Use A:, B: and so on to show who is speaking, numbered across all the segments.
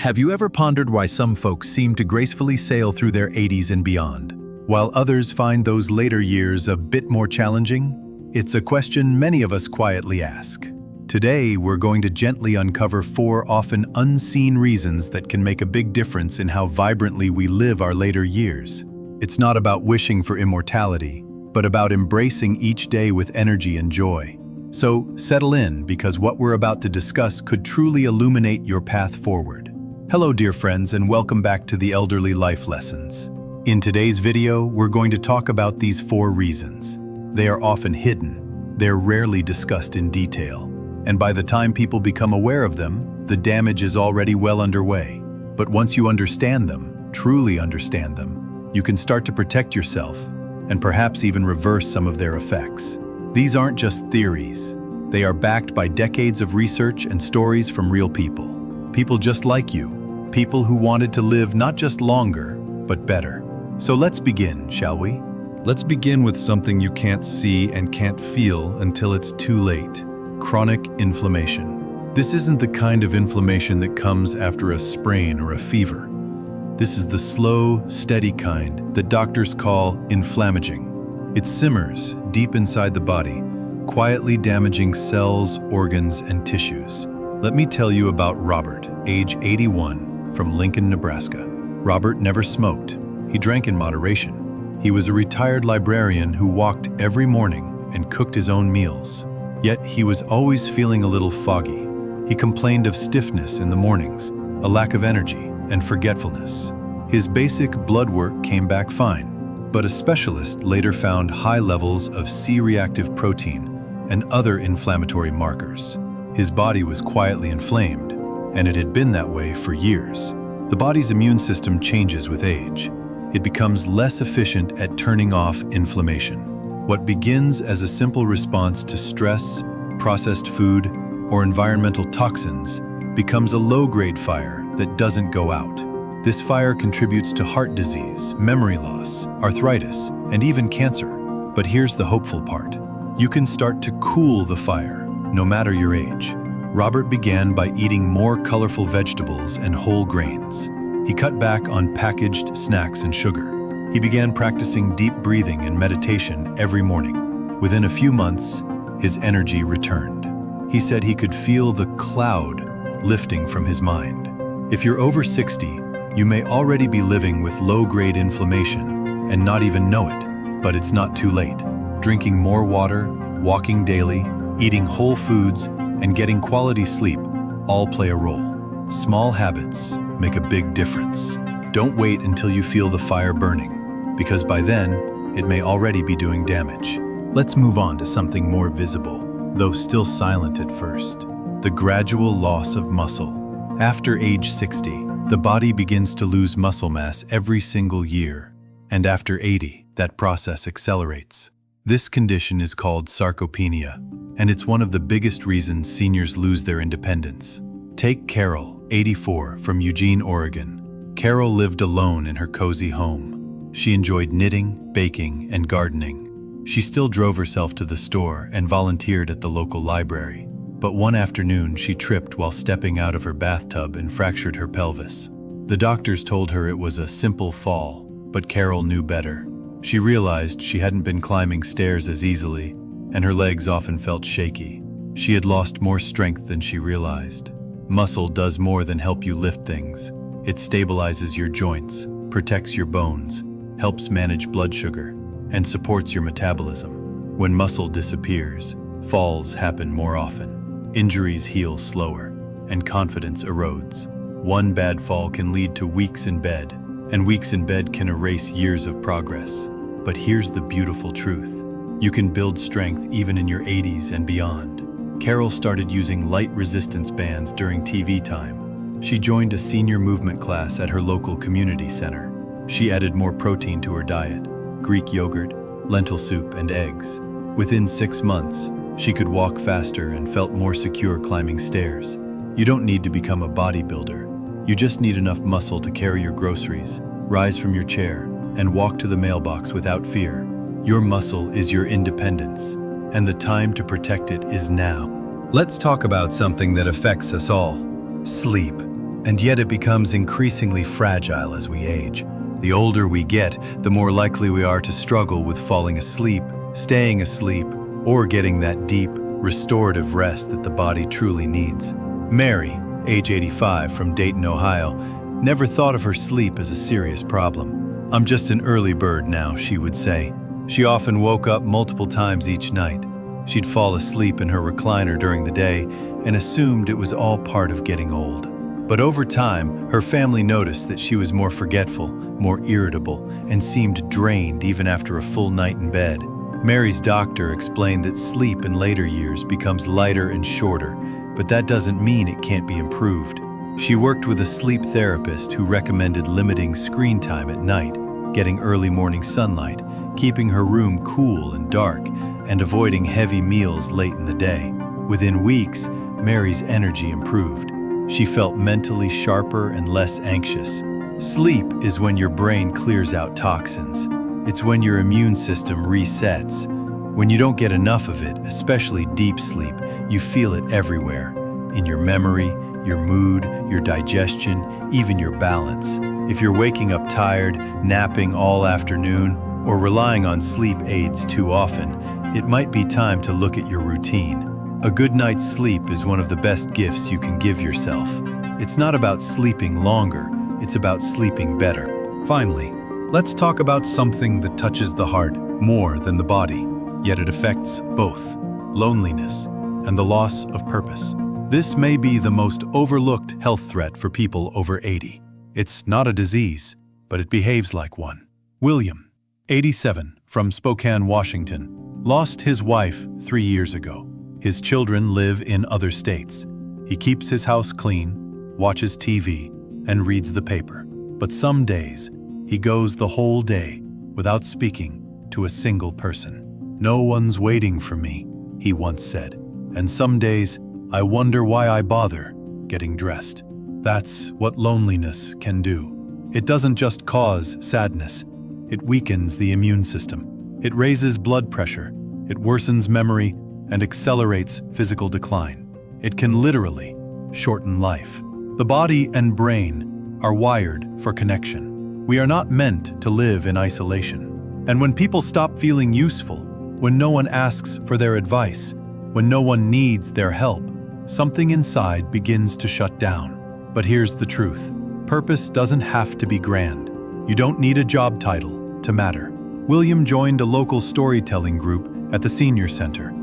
A: Have you ever pondered why some folks seem to gracefully sail through their 80s and beyond, while others find those later years a bit more challenging? It's a question many of us quietly ask. Today, we're going to gently uncover 4 often unseen reasons that can make a big difference in how vibrantly we live our later years. It's not about wishing for immortality, but about embracing each day with energy and joy. So, settle in, because what we're about to discuss could truly illuminate your path forward. Hello, dear friends, and welcome back to the Elderly Life Lessons. In today's video, we're going to talk about these 4 reasons. They are often hidden, they're rarely discussed in detail, and by the time people become aware of them, the damage is already well underway. But once you understand them, truly understand them, you can start to protect yourself and perhaps even reverse some of their effects. These aren't just theories. They are backed by decades of research and stories from real people. People just like you. People who wanted to live not just longer, but better. So let's begin, shall we?
B: Let's begin with something you can't see and can't feel until it's too late. Chronic inflammation. This isn't the kind of inflammation that comes after a sprain or a fever. This is the slow, steady kind that doctors call inflammaging. It simmers deep inside the body, quietly damaging cells, organs, and tissues. Let me tell you about Robert, age 81, from Lincoln, Nebraska. Robert never smoked. He drank in moderation. He was a retired librarian who walked every morning and cooked his own meals. Yet he was always feeling a little foggy. He complained of stiffness in the mornings, a lack of energy, and forgetfulness. His basic blood work came back fine, but a specialist later found high levels of C-reactive protein and other inflammatory markers. His body was quietly inflamed, and it had been that way for years. The body's immune system changes with age. It becomes less efficient at turning off inflammation. What begins as a simple response to stress, processed food, or environmental toxins becomes a low-grade fire that doesn't go out. This fire contributes to heart disease, memory loss, arthritis, and even cancer. But here's the hopeful part. You can start to cool the fire, no matter your age. Robert began by eating more colorful vegetables and whole grains. He cut back on packaged snacks and sugar. He began practicing deep breathing and meditation every morning. Within a few months, his energy returned. He said he could feel the cloud lifting from his mind. If you're over 60, you may already be living with low-grade inflammation and not even know it, but it's not too late. Drinking more water, walking daily, eating whole foods, and getting quality sleep all play a role. Small habits make a big difference. Don't wait until you feel the fire burning, because by then, it may already be doing damage. Let's move on to something more visible, though still silent at first. The gradual loss of muscle. After age 60, the body begins to lose muscle mass every single year, and after 80, that process accelerates. This condition is called sarcopenia, and it's one of the biggest reasons seniors lose their independence. Take Carol, 84, from Eugene, Oregon. Carol lived alone in her cozy home. She enjoyed knitting, baking, and gardening. She still drove herself to the store and volunteered at the local library. But one afternoon, she tripped while stepping out of her bathtub and fractured her pelvis. The doctors told her it was a simple fall, but Carol knew better. She realized she hadn't been climbing stairs as easily, and her legs often felt shaky. She had lost more strength than she realized. Muscle does more than help you lift things. It stabilizes your joints, protects your bones, helps manage blood sugar, and supports your metabolism. When muscle disappears, falls happen more often. Injuries heal slower, and confidence erodes. One bad fall can lead to weeks in bed, and weeks in bed can erase years of progress. But here's the beautiful truth. You can build strength even in your 80s and beyond. Carol started using light resistance bands during TV time. She joined a senior movement class at her local community center. She added more protein to her diet: Greek yogurt, lentil soup, and eggs. Within 6 months, she could walk faster and felt more secure climbing stairs. You don't need to become a bodybuilder. You just need enough muscle to carry your groceries, rise from your chair, and walk to the mailbox without fear. Your muscle is your independence, and the time to protect it is now. Let's talk about something that affects us all: sleep.
A: And yet it becomes increasingly fragile as we age. The older we get, the more likely we are to struggle with falling asleep, staying asleep, or getting that deep, restorative rest that the body truly needs. Mary, age 85, from Dayton, Ohio, never thought of her sleep as a serious problem. "I'm just an early bird now," she would say. She often woke up multiple times each night. She'd fall asleep in her recliner during the day and assumed it was all part of getting old. But over time, her family noticed that she was more forgetful, more irritable, and seemed drained even after a full night in bed. Mary's doctor explained that sleep in later years becomes lighter and shorter, but that doesn't mean it can't be improved. She worked with a sleep therapist who recommended limiting screen time at night, getting early morning sunlight, keeping her room cool and dark, and avoiding heavy meals late in the day. Within weeks, Mary's energy improved. She felt mentally sharper and less anxious. Sleep is when your brain clears out toxins. It's when your immune system resets. When you don't get enough of it, especially deep sleep, you feel it everywhere. In your memory, your mood, your digestion, even your balance. If you're waking up tired, napping all afternoon, or relying on sleep aids too often, it might be time to look at your routine. A good night's sleep is one of the best gifts you can give yourself. It's not about sleeping longer, it's about sleeping better.
B: Finally, let's talk about something that touches the heart more than the body, yet it affects both: loneliness and the loss of purpose. This may be the most overlooked health threat for people over 80. It's not a disease, but it behaves like one. William, 87, from Spokane, Washington, lost his wife 3 years ago. His children live in other states. He keeps his house clean, watches TV, and reads the paper. But some days, he goes the whole day without speaking to a single person. "No one's waiting for me," he once said. "And some days, I wonder why I bother getting dressed." That's what loneliness can do. It doesn't just cause sadness. It weakens the immune system. It raises blood pressure. It worsens memory and accelerates physical decline. It can literally shorten life. The body and brain are wired for connection. We are not meant to live in isolation. And when people stop feeling useful, when no one asks for their advice, when no one needs their help, something inside begins to shut down. But here's the truth. Purpose doesn't have to be grand. You don't need a job title to matter. William joined a local storytelling group at the senior center.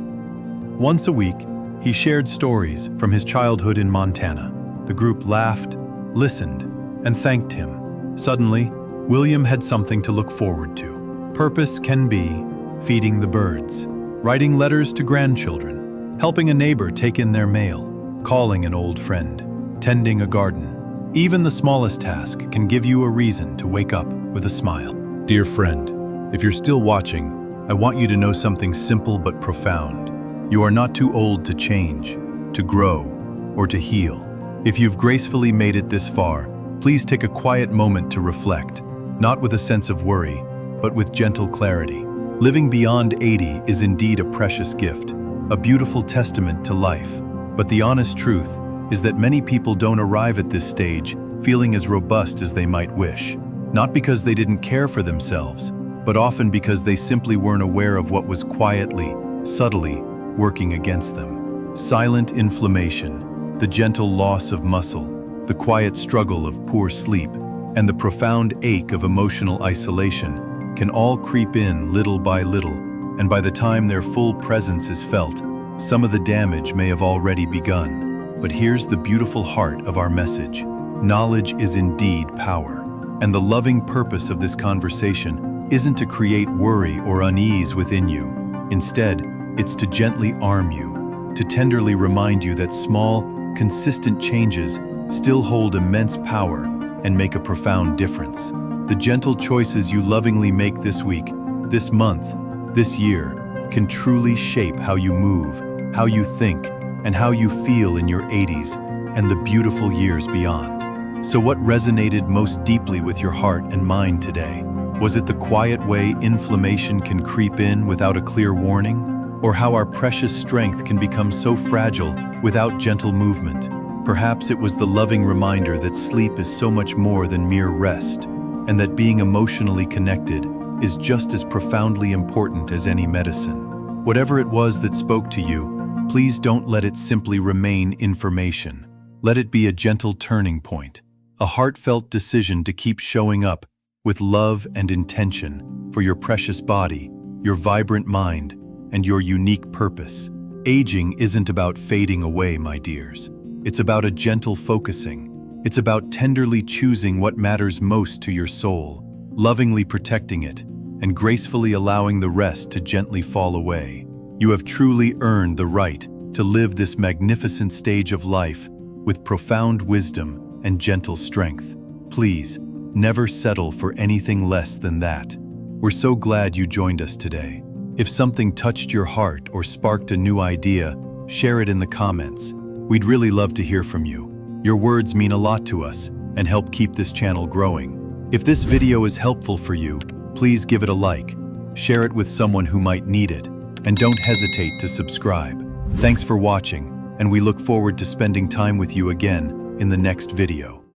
B: Once a week, he shared stories from his childhood in Montana. The group laughed, listened, and thanked him. Suddenly, William had something to look forward to. Purpose can be feeding the birds, writing letters to grandchildren, helping a neighbor take in their mail, calling an old friend, tending a garden. Even the smallest task can give you a reason to wake up with a smile. Dear friend, if you're still watching, I want you to know something simple but profound. You are not too old to change, to grow, or to heal. If you've gracefully made it this far, please take a quiet moment to reflect, not with a sense of worry, but with gentle clarity. Living beyond 80 is indeed a precious gift, a beautiful testament to life. But the honest truth is that many people don't arrive at this stage feeling as robust as they might wish, not because they didn't care for themselves, but often because they simply weren't aware of what was quietly, subtly working against them. Silent inflammation, the gentle loss of muscle, the quiet struggle of poor sleep, and the profound ache of emotional isolation can all creep in little by little, and by the time their full presence is felt, some of the damage may have already begun. But here's the beautiful heart of our message. Knowledge is indeed power, and the loving purpose of this conversation isn't to create worry or unease within you. Instead, it's to gently arm you, to tenderly remind you that small, consistent changes still hold immense power and make a profound difference. The gentle choices you lovingly make this week, this month, this year, can truly shape how you move, how you think, and how you feel in your 80s and the beautiful years beyond. So what resonated most deeply with your heart and mind today? Was it the quiet way inflammation can creep in without a clear warning? Or how our precious strength can become so fragile without gentle movement?
A: Perhaps it was the loving reminder that sleep is so much more than mere rest, and that being emotionally connected is just as profoundly important as any medicine. Whatever it was that spoke to you, please don't let it simply remain information. Let it be a gentle turning point, a heartfelt decision to keep showing up with love and intention for your precious body, your vibrant mind, and your unique purpose. Aging isn't about fading away, my dears. It's about a gentle focusing. It's about tenderly choosing what matters most to your soul, lovingly protecting it, and gracefully allowing the rest to gently fall away. You have truly earned the right to live this magnificent stage of life with profound wisdom and gentle strength. Please, never settle for anything less than that. We're so glad you joined us today. If something touched your heart or sparked a new idea, share it in the comments. We'd really love to hear from you. Your words mean a lot to us and help keep this channel growing. If this video is helpful for you, please give it a like, share it with someone who might need it, and don't hesitate to subscribe. Thanks for watching, and we look forward to spending time with you again in the next video.